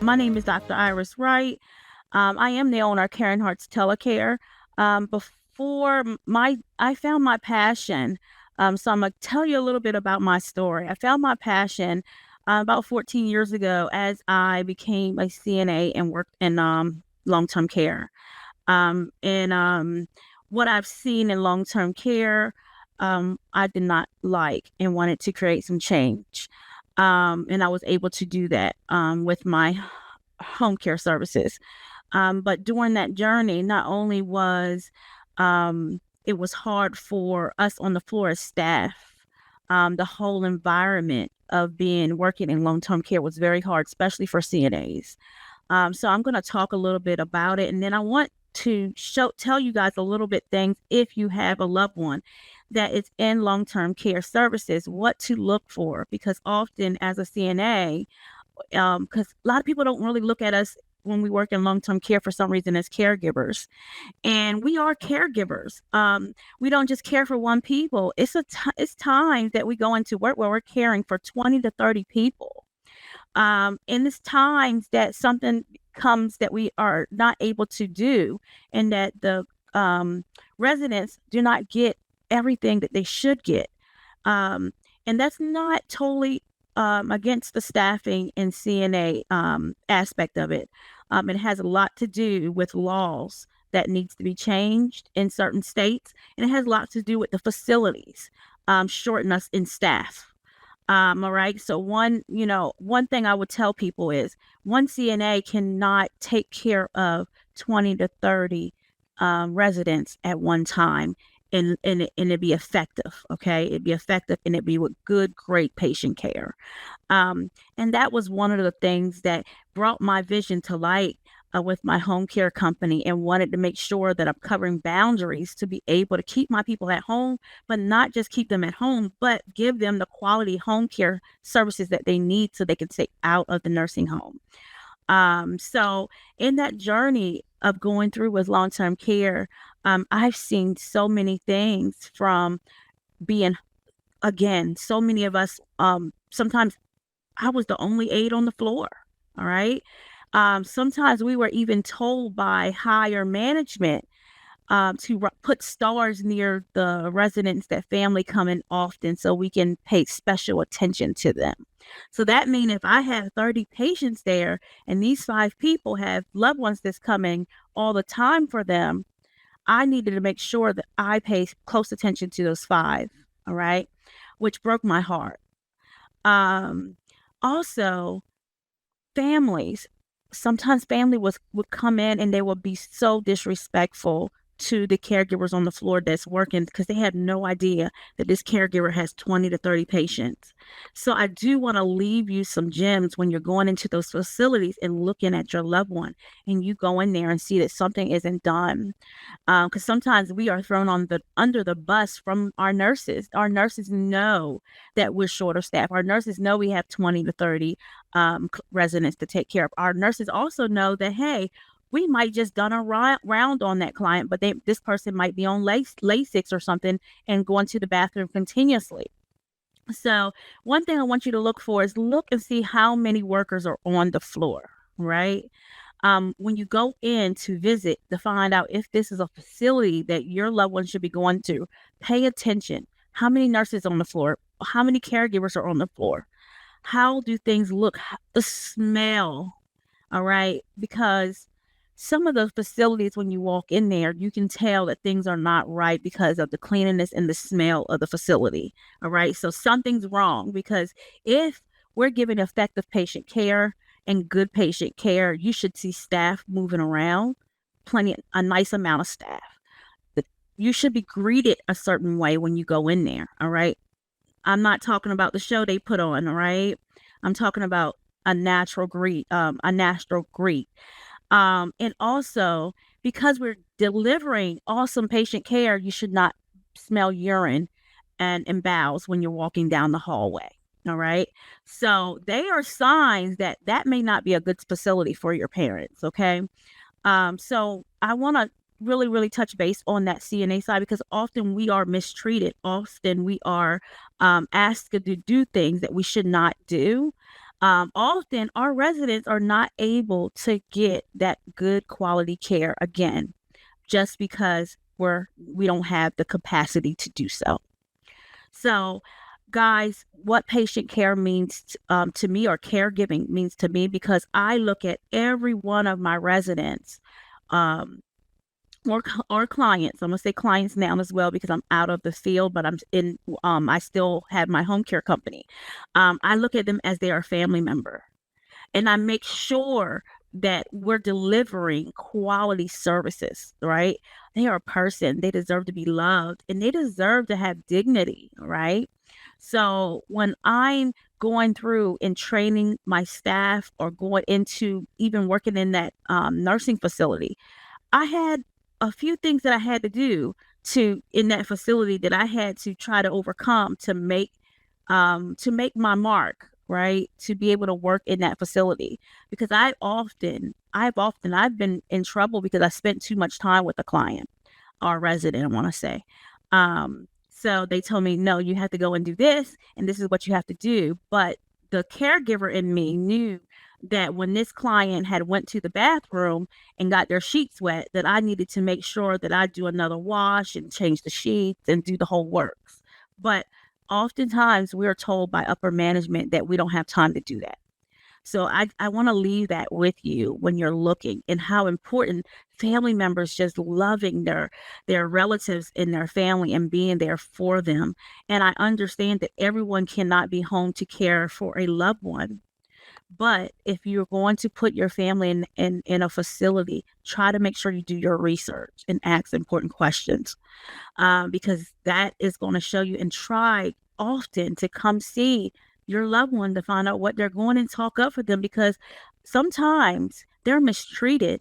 My name is Dr. Iris Wright. I am the owner of Caring Hearts Telecare. I found my passion. So I'm gonna tell you a little bit about my story. I found my passion about 14 years ago as I became a CNA and worked in long-term care. And what I've seen in long-term care, I did not like and wanted to create some change. And I was able to do that with my home care services. But during that journey, not only was it was hard for us on the floor as staff, the whole environment of being working in long-term care was very hard, especially for CNAs. So I'm going to talk a little bit about it, and then I want to tell you guys a little bit things if you have a loved one that is in long-term care services, what to look for, because often as a CNA, because a lot of people don't really look at us when we work in long-term care for some reason as caregivers, and we are caregivers. We don't just care for one people. It's times that we go into work where we're caring for 20 to 30 people. And it's times that something comes that we are not able to do, and that the residents do not get everything that they should get. Um, and that's not totally against the staffing and CNA aspect of it. It has a lot to do with laws that needs to be changed in certain states, and it has a lot to do with the facilities shorten us in staff. All right. So one thing I would tell people is one CNA cannot take care of 20 to 30 residents at one time, and it'd be effective. Okay. It'd be effective, and it'd be with good, great patient care. And that was one of the things that brought my vision to light with my home care company, and wanted to make sure that I'm covering boundaries to be able to keep my people at home, but not just keep them at home, but give them the quality home care services that they need so they can stay out of the nursing home. So in that journey of going through with long-term care, I've seen so many things from being, again, so many of us, sometimes I was the only aide on the floor. All right. Sometimes we were even told by higher management to put stars near the residents that family come in often so we can pay special attention to them. So that means if I have 30 patients there and these 5 people have loved ones that's coming all the time for them, I needed to make sure that I pay close attention to those 5. All right. Which broke my heart. Um, Also, families, sometimes family would come in and they would be so disrespectful to the caregivers on the floor that's working, because they have no idea that this caregiver has 20 to 30 patients. So I do want to leave you some gems when you're going into those facilities and looking at your loved one, and you go in there and see that something isn't done. Because sometimes we are thrown on the under the bus from our nurses. Our nurses know that we're short of staff. Our nurses know we have 20 to 30 residents to take care of. Our nurses also know that, hey, we might just done a round on that client, but this person might be on Lasix or something and going to the bathroom continuously. So one thing I want you to look for is look and see how many workers are on the floor, right? When you go in to visit to find out if this is a facility that your loved one should be going to, pay attention. How many nurses on the floor? How many caregivers are on the floor? How do things look? The smell, all right? Because some of those facilities, when you walk in there, you can tell that things are not right because of the cleanliness and the smell of the facility. All right. So something's wrong, because if we're giving effective patient care and good patient care, you should see staff moving around, a nice amount of staff. You should be greeted a certain way when you go in there. All right. I'm not talking about the show they put on. All right. I'm talking about a natural greet. And also, because we're delivering awesome patient care, you should not smell urine and bowels when you're walking down the hallway. All right. So they are signs that that may not be a good facility for your parents. Okay. So I want to really, really touch base on that CNA side, because often we are mistreated. Often we are asked to do things that we should not do. Often our residents are not able to get that good quality care again, just because we don't have the capacity to do so. So, guys, what patient care means to me, or caregiving means to me, because I look at every one of my residents, um, or clients. I'm gonna say clients now as well because I'm out of the field, but I'm in. I still have my home care company. I look at them as they are a family member, and I make sure that we're delivering quality services, right? They are a person, they deserve to be loved, and they deserve to have dignity, right? So when I'm going through and training my staff, or going into even working in that nursing facility, I had a few things that I had to do to in that facility, that I had to try to overcome to make my mark, right? To be able to work in that facility, because I've been in trouble because I spent too much time with a client, or resident, I want to say. So they told me, no, you have to go and do this, and this is what you have to do. But the caregiver in me knew that when this client had went to the bathroom and got their sheets wet, that I needed to make sure that I do another wash and change the sheets and do the whole works. But oftentimes we are told by upper management that we don't have time to do that. So I want to leave that with you when you're looking, and how important family members just loving their relatives in their family and being there for them. And I understand that everyone cannot be home to care for a loved one. But if you're going to put your family in a facility, try to make sure you do your research and ask important questions, because that is going to show you. And try often to come see your loved one to find out what they're going, and talk up for them, because sometimes they're mistreated,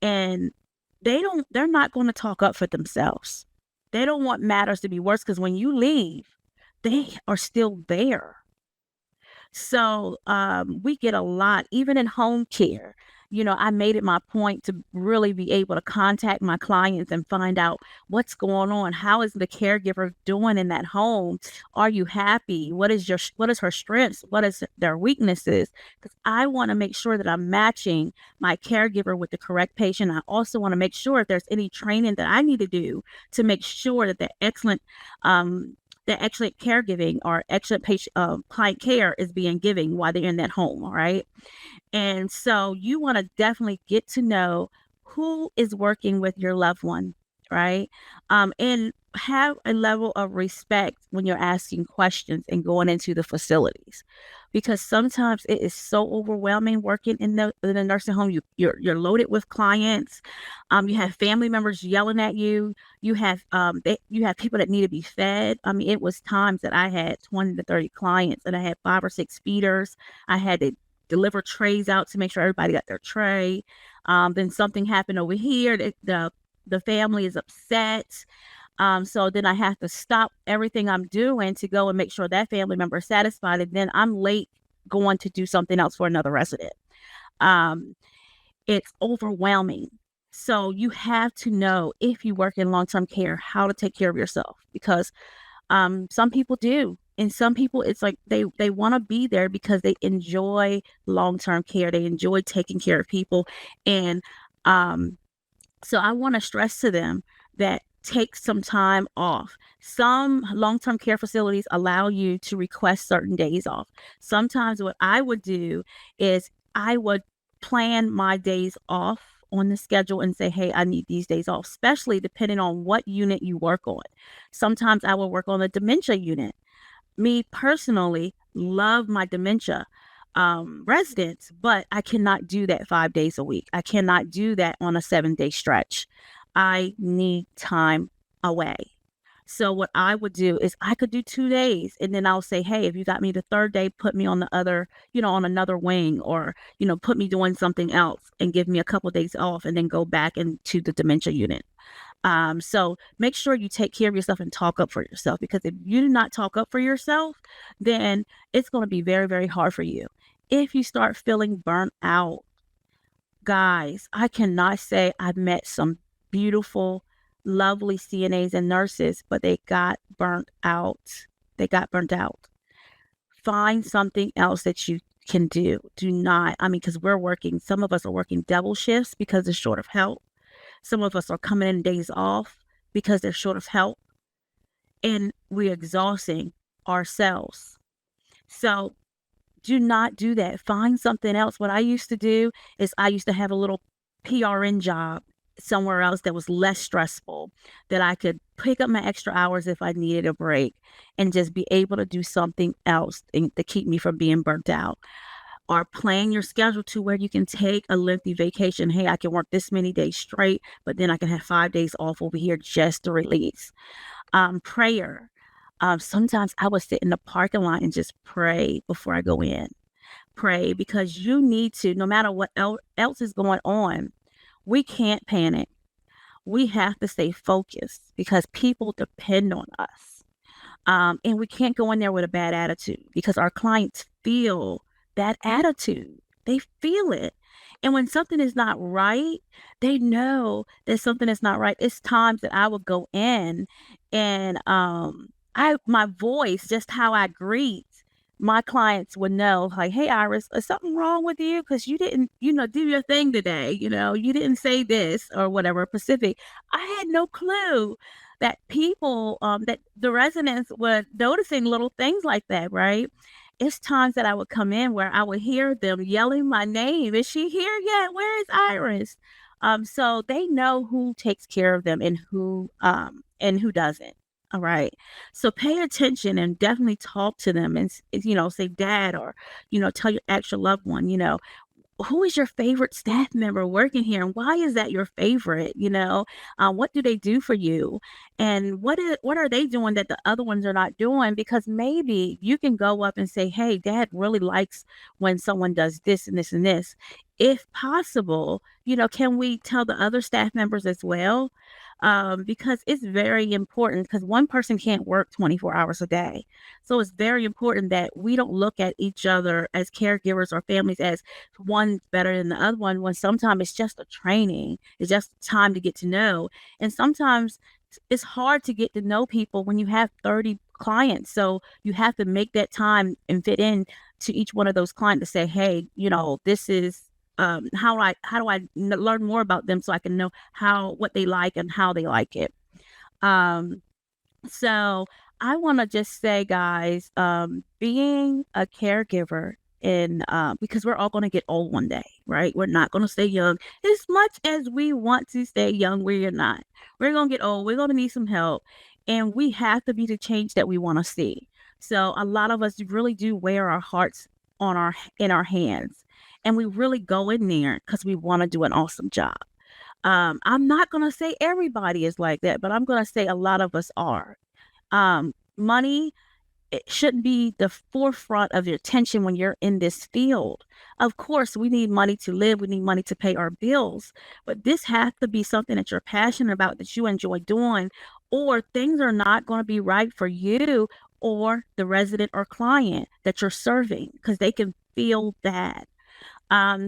and they're not going to talk up for themselves. They don't want matters to be worse, because when you leave, they are still there. So we get a lot, even in home care. I made it my point to really be able to contact my clients and find out what's going on. How is the caregiver doing in that home? Are you happy? What is her strengths? What is their weaknesses? Because I want to make sure that I'm matching my caregiver with the correct patient. I also want to make sure if there's any training that I need to do to make sure that um, the excellent caregiving, or excellent patient client care is being given while they're in that home. All right. And so you want to definitely get to know who is working with your loved one, right? And have a level of respect when you're asking questions and going into the facilities, because sometimes it is so overwhelming working in the nursing home. You're loaded with clients. You have family members yelling at you. You have people that need to be fed. I mean, it was times that I had 20 to 30 clients, and I had 5 or 6 feeders. I had to deliver trays out to make sure everybody got their tray. Then something happened over here. The family is upset. So then I have to stop everything I'm doing to go and make sure that family member is satisfied. And then I'm late going to do something else for another resident. Um, it's overwhelming. So you have to know, if you work in long-term care, how to take care of yourself, because some people do. And some people, it's like they want to be there because they enjoy long-term care. They enjoy taking care of people. And um, so I want to stress to them that take some time off. Some long-term care facilities allow you to request certain days off. Sometimes what I would do is I would plan my days off on the schedule and say, hey, I need these days off, especially depending on what unit you work on. Sometimes I will work on the dementia unit. Me personally love my dementia residents, but I cannot do that 5 days a week. I cannot do that on a 7-day stretch. I need time away. So what I would do is I could do 2 days, and then I'll say, hey, if you got me the third day, put me on the other, on another wing, or, put me doing something else and give me a couple of days off, and then go back into the dementia unit. So make sure you take care of yourself and talk up for yourself, because if you do not talk up for yourself, then it's going to be very, very hard for you. If you start feeling burnt out, guys, I cannot say I've met some beautiful, lovely CNAs and nurses, but they got burnt out. They got burnt out. Find something else that can do. Do not, I mean, because we're working, some of us are working double shifts because they're short of help. Some of us are coming in days off because they're short of help, and we're exhausting ourselves. So do not do that. Find something else. What I used to do is I used to have a little PRN job somewhere else that was less stressful, that I could pick up my extra hours if I needed a break and just be able to do something else to keep me from being burnt out. Or plan your schedule to where you can take a lengthy vacation. Hey, I can work this many days straight, but then I can have 5 days off over here just to release. Prayer. Sometimes I would sit in the parking lot and just pray before I go in. Pray because you need to, no matter what else is going on, we can't panic. We have to stay focused because people depend on us. And we can't go in there with a bad attitude because our clients feel that attitude. They feel it. And when something is not right, they know that something is not right. It's times that I would go in and my voice, just how I greet my clients would know, like, hey Iris, is something wrong with you? Because you didn't, do your thing today. You didn't say this or whatever Pacific. I had no clue that people, that the residents were noticing little things like that, right? It's times that I would come in where I would hear them yelling my name. Is she here yet? Where is Iris? So they know who takes care of them and who doesn't. All right. So pay attention and definitely talk to them and say dad, or tell your actual loved one, who is your favorite staff member working here, and why is that your favorite? What do they do for you, and what are they doing that the other ones are not doing? Because maybe you can go up and say, hey, dad really likes when someone does this and this and this. If possible, can we tell the other staff members as well? Because it's very important, because one person can't work 24 hours a day. So it's very important that we don't look at each other as caregivers or families as one's better than the other one, when sometimes it's just a training. It's just time to get to know. And sometimes it's hard to get to know people when you have 30 clients. So you have to make that time and fit in to each one of those clients to say, hey, this is how do I learn more about them so I can know what they like and how they like it. Um, so I want to just say, guys, being a caregiver, and because we're all going to get old one day, right? We're not going to stay young. As much as we want to stay young, we're not. We're going to get old. We're going to need some help, and we have to be the change that we want to see. So a lot of us really do wear our hearts in our hands, and we really go in there because we want to do an awesome job. I'm not going to say everybody is like that, but I'm going to say a lot of us are. Money, it shouldn't be the forefront of your attention when you're in this field. Of course, we need money to live. We need money to pay our bills, but this has to be something that you're passionate about, that you enjoy doing, or things are not going to be right for you or the resident or client that you're serving, because they can feel that.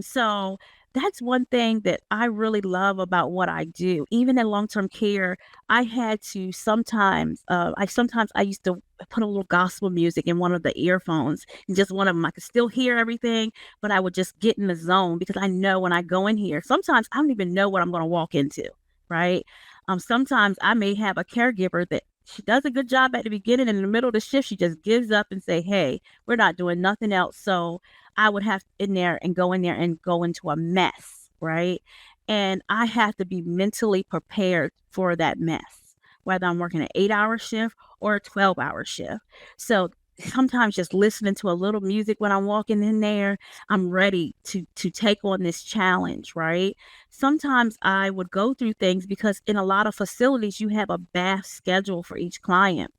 So that's one thing that I really love about what I do. Even in long-term care, I had to sometimes I used to put a little gospel music in one of the earphones, and just one of them, I could still hear everything, but I would just get in the zone, because I know when I go in here, sometimes I don't even know what I'm going to walk into, right? Sometimes I may have a caregiver that she does a good job at the beginning, and in the middle of the shift, she just gives up and say, hey, we're not doing nothing else. So I would have go in there and go into a mess, right? And I have to be mentally prepared for that mess, whether I'm working an 8-hour shift or a 12-hour shift. So sometimes just listening to a little music when I'm walking in there, I'm ready to take on this challenge, right? Sometimes I would go through things because in a lot of facilities, you have a bath schedule for each client.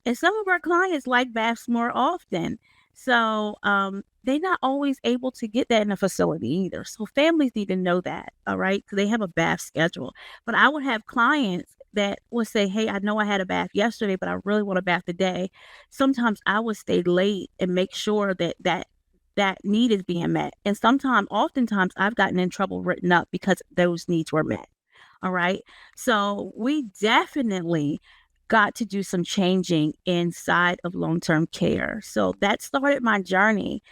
And some of our clients like baths more often. So they're not always able to get that in a facility either. So families need to know that, all right? So they have a bath schedule. But I would have clients that would say, hey, I know I had a bath yesterday, but I really want a bath today. Sometimes I would stay late and make sure that need is being met. And oftentimes I've gotten in trouble written up because those needs were met. All right. So we definitely got to do some changing inside of long-term care. So that started my journey.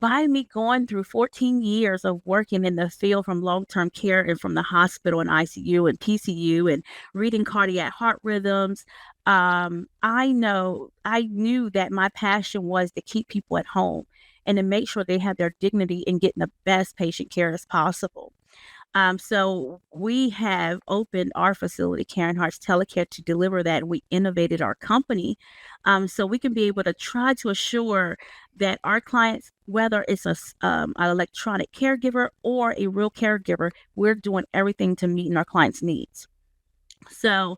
by me going through 14 years of working in the field from long-term care and from the hospital and ICU and PCU and reading cardiac heart rhythms, I knew that my passion was to keep people at home and to make sure they have their dignity in getting the best patient care as possible. So we have opened our facility, Karen Hart's Telecare, to deliver that. We innovated our company, so we can be able to try to assure that our clients, whether it's an electronic caregiver or a real caregiver, we're doing everything to meet our clients' needs. So,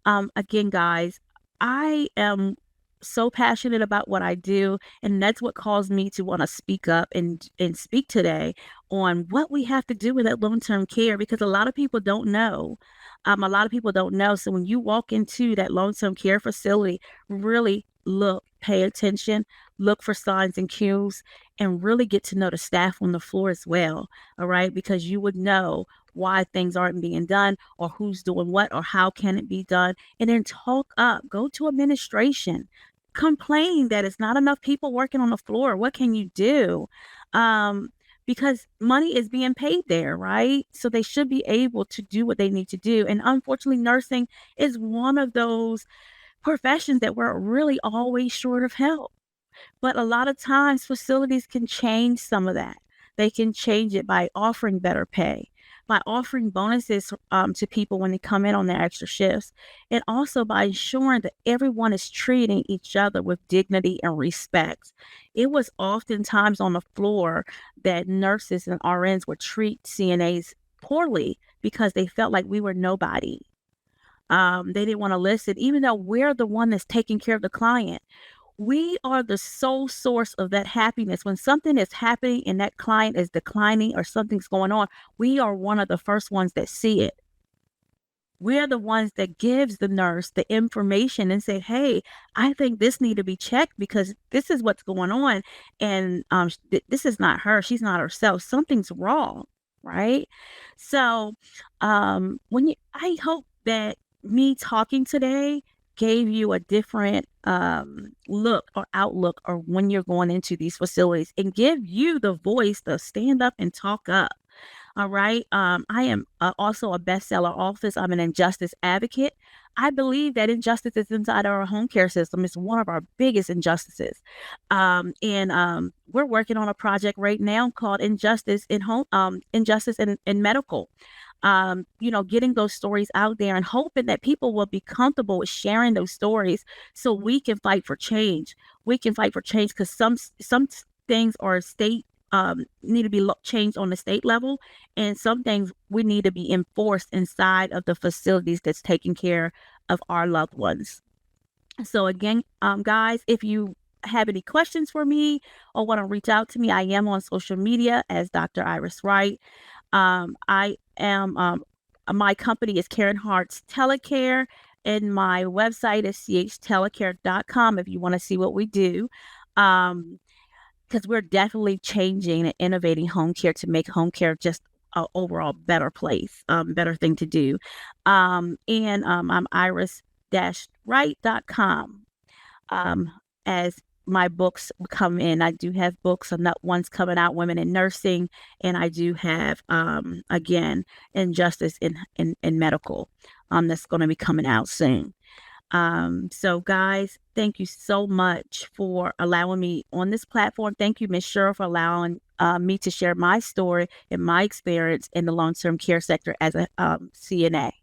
again, guys, I am so passionate about what I do, and that's what caused me to want to speak up and speak today on what we have to do with that long-term care, because a lot of people don't know. A lot of people don't know. So when you walk into that long-term care facility, really look, pay attention, look for signs and cues, and really get to know the staff on the floor as well. All right, because you would know why things aren't being done or who's doing what or how can it be done, and then talk up, go to administration, complain that it's not enough people working on the floor. What can you do? um because money is being paid there, right? So they should be able to do what they need to do. And unfortunately, nursing is one of those professions that we're really always short of help. But a lot of times facilities can change some of that. They can change it by offering better pay, by offering bonuses to people when they come in on their extra shifts, and also by ensuring that everyone is treating each other with dignity and respect. It was oftentimes on the floor that nurses and RNs would treat CNAs poorly because they felt like we were nobody. They didn't want to listen, even though we're the one that's taking care of the client. We are the sole source of that happiness. When something is happening and that client is declining or something's going on, we are one of the first ones that see it. We're the ones that gives the nurse the information and say, "Hey, I think this need to be checked because this is what's going on, and this is not her. She's not herself. Something's wrong." Right? So, I hope that me talking today gave you a different look or outlook or when you're going into these facilities and give you the voice to stand up and talk up. All right. I am also a bestseller author. I'm an injustice advocate. I believe that injustice is inside our home care system. It's one of our biggest injustices. And we're working on a project right now called Injustice in Home, Injustice in Medical. Getting those stories out there and hoping that people will be comfortable with sharing those stories so we can fight for change. We can fight for change because some things are state need to be changed on the state level, and some things we need to be enforced inside of the facilities that's taking care of our loved ones. So again, guys, if you have any questions for me or want to reach out to me, I am on social media as Dr. Iris Wright. I am my company is Karen Hart's Telecare, and my website is chtelecare.com if you want to see what we do. Because we're definitely changing and innovating home care to make home care just an overall better place, better thing to do. And I'm iris-wright.com. As my books come in, I do have books, ones coming out, Women in Nursing, and I do have, again, Injustice in Medical, that's going to be coming out soon. So guys, thank you so much for allowing me on this platform. Thank you, Ms. Cheryl, for allowing me to share my story and my experience in the long-term care sector as a CNA.